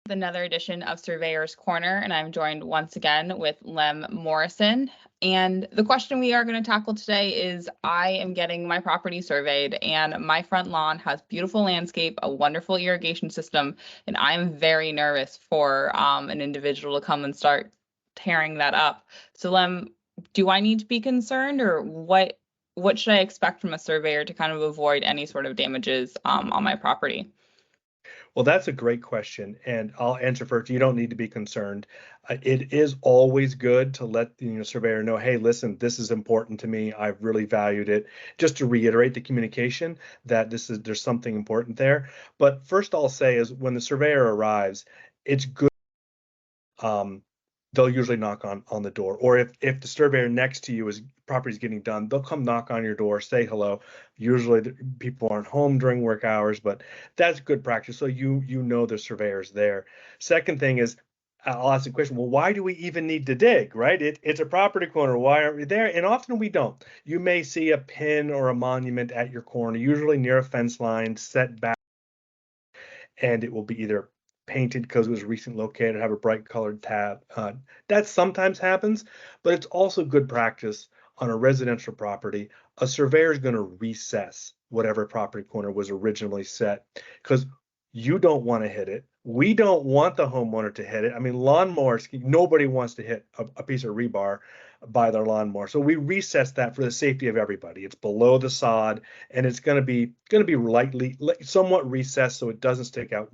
Another edition of Surveyors Corner, and I'm joined once again with Lem Morrison. And the question we are going to tackle today is I am getting my property surveyed, and my front lawn has beautiful landscape, a wonderful irrigation system, and I'm very nervous for an individual to come and start tearing that up. So, Lem, do I need to be concerned, or what should I expect from a surveyor to kind of avoid any sort of damages on my property? Well, that's a great question, and I'll answer first. You don't need to be concerned. It is always good to let the surveyor know, hey, listen, this is important to me. I've really valued it. Just to reiterate the communication that there's something important there. But first, I'll say is when the surveyor arrives, it's good. Um, they'll usually knock on the door, or if the surveyor next to you is property's getting done, they'll come knock on your door, say hello. Usually people aren't home during work hours, but that's good practice, so you know the surveyor's there. Second thing is, I'll ask the question, well, why do we even need to dig, right? It's a property corner, why aren't we there? And often we don't. You may see a pin or a monument at your corner, usually near a fence line, set back, and it will be either painted because it was recently located, have a bright colored tab. That sometimes happens, but it's also good practice on a residential property. A surveyor is going to recess whatever property corner was originally set because you don't want to hit it. We don't want the homeowner to hit it. I mean, lawnmowers, nobody wants to hit a piece of rebar by their lawnmower. So we recess that for the safety of everybody. It's below the sod and it's going to be lightly, somewhat recessed so it doesn't stick out.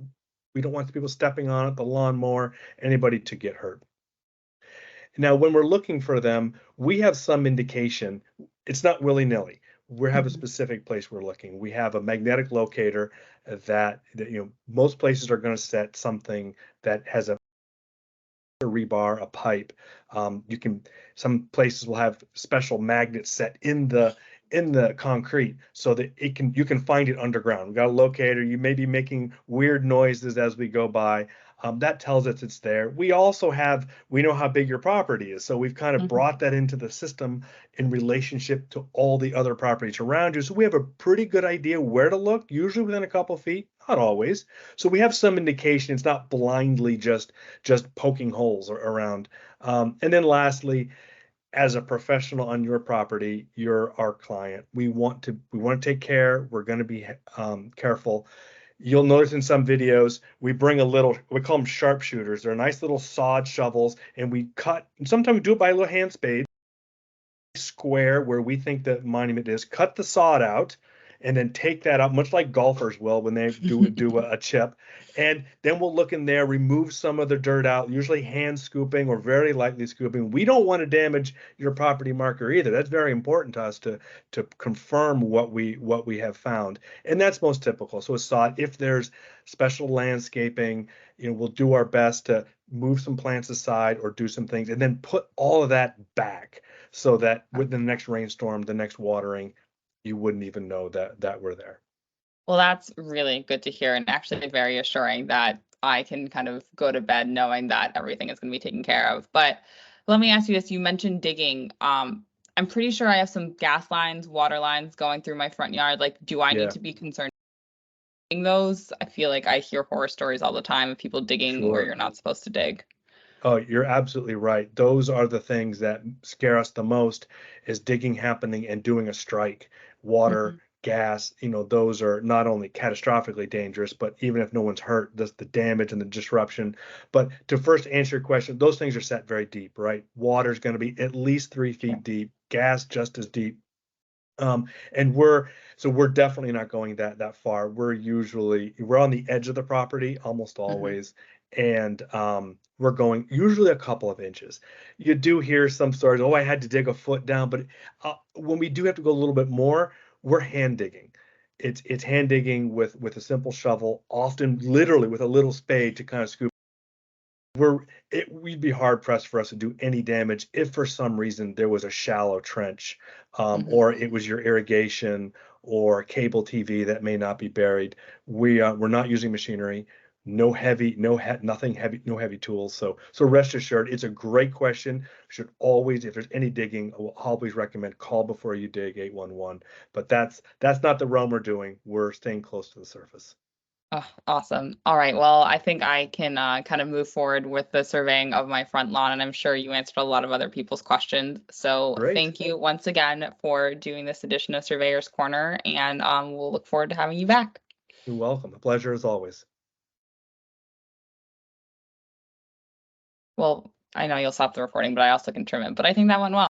We don't want people stepping on it, the lawnmower, anybody to get hurt. Now, when we're looking for them, we have some indication. It's not willy-nilly. We have a specific place we're looking. We have a magnetic locator that most places are going to set something that has a rebar, a pipe. Some places will have special magnets set in the concrete so that you can find it underground. We've got a locator. You may be making weird noises as we go by. That tells us it's there. We know how big your property is. So we've kind of brought that into the system in relationship to all the other properties around you. So we have a pretty good idea where to look, usually within a couple feet, not always. So we have some indication. It's not blindly just poking holes around. And then lastly, as a professional on your property, you're our client. We want to take care. We're going to be careful. You'll notice in some videos, we bring we call them sharpshooters. They're nice little sod shovels, and we cut, and sometimes we do it by a little hand spade, square where we think the monument is, cut the sod out, and then take that out, much like golfers will when they do a chip. And then we'll look in there, remove some of the dirt out, usually hand scooping or very lightly scooping. We don't want to damage your property marker either. That's very important to us to confirm what we have found. And that's most typical. So a sod, if there's special landscaping, we'll do our best to move some plants aside or do some things and then put all of that back so that with the next rainstorm, the next watering, you wouldn't even know that we're there. Well, that's really good to hear and actually very assuring that I can kind of go to bed knowing that everything is going to be taken care of. But let me ask you this. You mentioned digging. I'm pretty sure I have some gas lines, water lines going through my front yard. Like, do I need to be concerned with those? I feel like I hear horror stories all the time of people digging where you're not supposed to dig. Oh, you're absolutely right. Those are the things that scare us the most, is digging happening and doing a strike. Water, gas, those are not only catastrophically dangerous, but even if no one's hurt, the damage and the disruption. But to first answer your question, those things are set very deep, right? Water is going to be at least 3 feet deep, gas just as deep. And we're definitely not going that far. We're on the edge of the property almost always, and we're going usually a couple of inches. You do hear some stories, oh, I had to dig a foot down, but when we do have to go a little bit more, we're hand digging. It's hand digging with a simple shovel, often literally with a little spade to kind of scoop. We'd be hard pressed for us to do any damage if for some reason there was a shallow trench, or it was your irrigation or cable TV that may not be buried. We're not using machinery, nothing heavy, no heavy tools. So rest assured, it's a great question. Should always, if there's any digging, I will always recommend call before you dig 811. But that's not the realm we're doing. We're staying close to the surface. Oh, awesome. All right. Well, I think I can kind of move forward with the surveying of my front lawn, and I'm sure you answered a lot of other people's questions. So Great. thank you once again for doing this edition of Surveyor's Corner, and we'll look forward to having you back. You're welcome. A pleasure as always. Well, I know you'll stop the recording, but I also can trim it. But I think that went well.